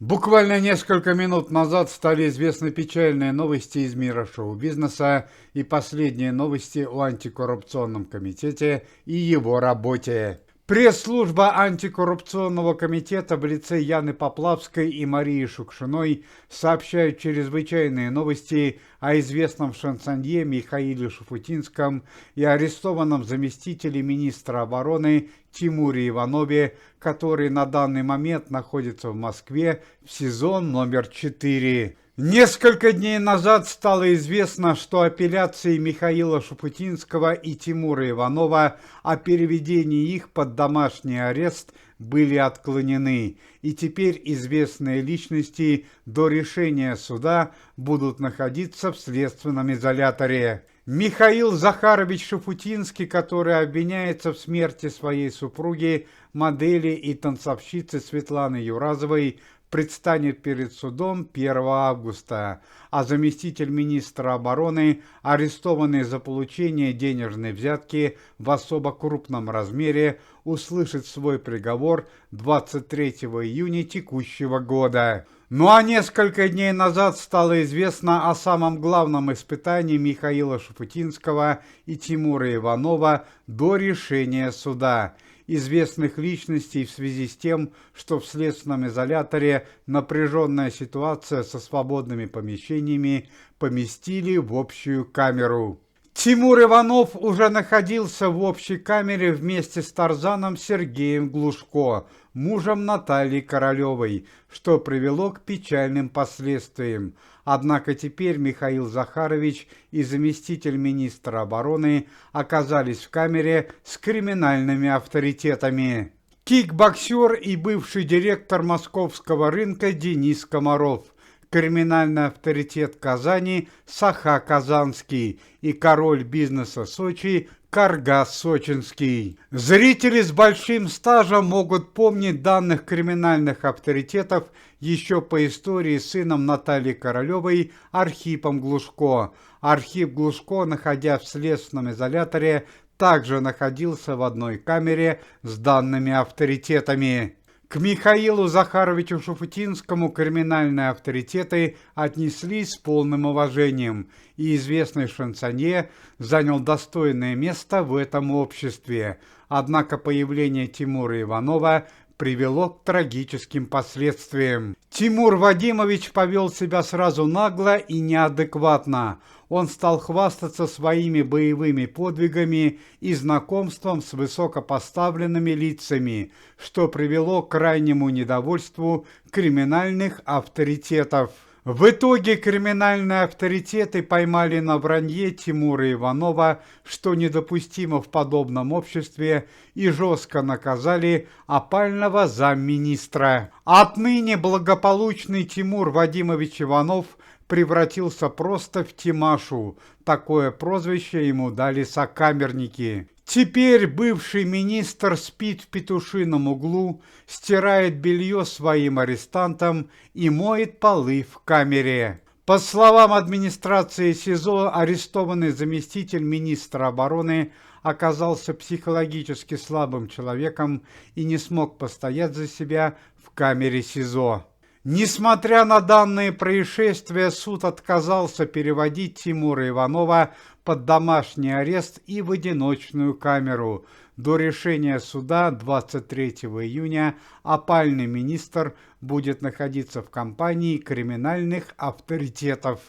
Буквально несколько минут назад стали известны печальные новости из мира шоу-бизнеса и последние новости о антикоррупционном комитете и его работе. Пресс-служба антикоррупционного комитета в лице Яны Поплавской и Марии Шукшиной сообщает чрезвычайные новости о известном шансонье Михаиле Шуфутинском и арестованном заместителе министра обороны Тимуре Иванове, который на данный момент находится в Москве в СИЗО номер 4. Несколько дней назад стало известно, что апелляции Михаила Шуфутинского и Тимура Иванова о переведении их под домашний арест были отклонены, и теперь известные личности до решения суда будут находиться в следственном изоляторе. Михаил Захарович Шуфутинский, который обвиняется в смерти своей супруги, модели и танцовщицы Светланы Юразовой, предстанет перед судом 1 августа, а заместитель министра обороны, арестованный за получение денежной взятки в особо крупном размере, услышит свой приговор 23 июня текущего года. Ну а несколько дней назад стало известно о самом главном испытании Михаила Шуфутинского и Тимура Иванова до решения суда. Известных личностей в связи с тем, что в следственном изоляторе напряженная ситуация со свободными помещениями, поместили в общую камеру. Тимур Иванов уже находился в общей камере вместе с Тарзаном Сергеем Глушко, мужем Натальи Королевой, что привело к печальным последствиям. Однако теперь Михаил Захарович и заместитель министра обороны оказались в камере с криминальными авторитетами. Кикбоксер и бывший директор московского рынка Денис Комаров, криминальный авторитет Казани Саха Казанский и король бизнеса Сочи Каргас Сочинский. Зрители с большим стажем могут помнить данных криминальных авторитетов еще по истории с сыном Натальи Королевой Архипом Глушко. Архип Глушко, находясь в следственном изоляторе, также находился в одной камере с данными авторитетами. К Михаилу Захаровичу Шуфутинскому криминальные авторитеты отнеслись с полным уважением, и известный шансонье занял достойное место в этом обществе. Однако появление Тимура Иванова привело к трагическим последствиям. Тимур Вадимович повел себя сразу нагло и неадекватно. Он стал хвастаться своими боевыми подвигами и знакомством с высокопоставленными лицами, что привело к крайнему недовольству криминальных авторитетов. В итоге криминальные авторитеты поймали на вранье Тимура Иванова, что недопустимо в подобном обществе, и жестко наказали опального замминистра. Отныне благополучный Тимур Вадимович Иванов превратился просто в Тимашу. Такое прозвище ему дали сокамерники. Теперь бывший министр спит в петушином углу, стирает белье своим арестантам и моет полы в камере. По словам администрации СИЗО, арестованный заместитель министра обороны оказался психологически слабым человеком и не смог постоять за себя в камере СИЗО. Несмотря на данные происшествия, суд отказался переводить Тимура Иванова под домашний арест и в одиночную камеру. До решения суда 23 июня опальный министр будет находиться в компании криминальных авторитетов.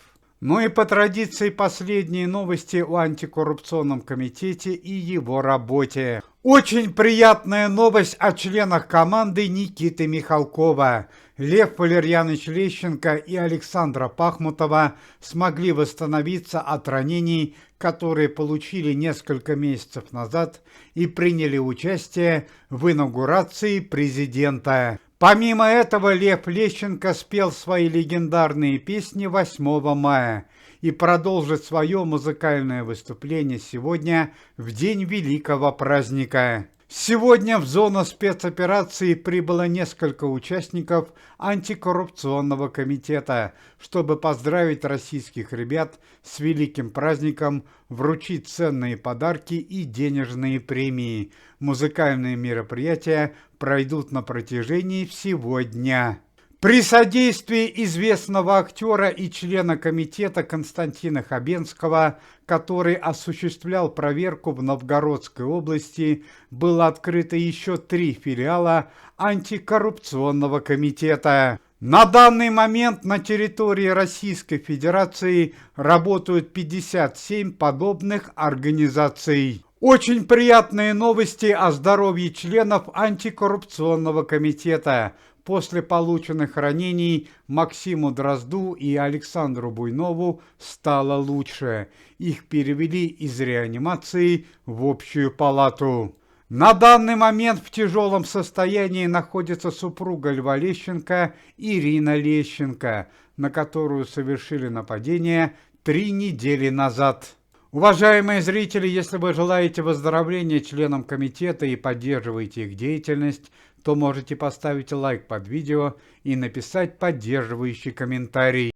Ну и по традиции последние новости о антикоррупционном комитете и его работе. Очень приятная новость о членах команды Никиты Михалкова. Лев Валерьянович Лещенко и Александра Пахмутова смогли восстановиться от ранений, которые получили несколько месяцев назад, и приняли участие в инаугурации президента. Помимо этого, Лев Лещенко спел свои легендарные песни 8 мая и продолжит свое музыкальное выступление сегодня, в день великого праздника. Сегодня в зону спецоперации прибыло несколько участников антикоррупционного комитета, чтобы поздравить российских ребят с великим праздником, вручить ценные подарки и денежные премии. Музыкальные мероприятия пройдут на протяжении всего дня. При содействии известного актера и члена комитета Константина Хабенского, который осуществлял проверку в Новгородской области, было открыто еще 3 филиала антикоррупционного комитета. На данный момент на территории Российской Федерации работают 57 подобных организаций. Очень приятные новости о здоровье членов антикоррупционного комитета. После полученных ранений Максиму Дрозду и Александру Буйнову стало лучше. Их перевели из реанимации в общую палату. На данный момент в тяжелом состоянии находится супруга Льва Лещенко Ирина Лещенко, на которую совершили нападение 3 недели назад. Уважаемые зрители, если вы желаете выздоровления членам комитета и поддерживаете их деятельность, то можете поставить лайк под видео и написать поддерживающий комментарий.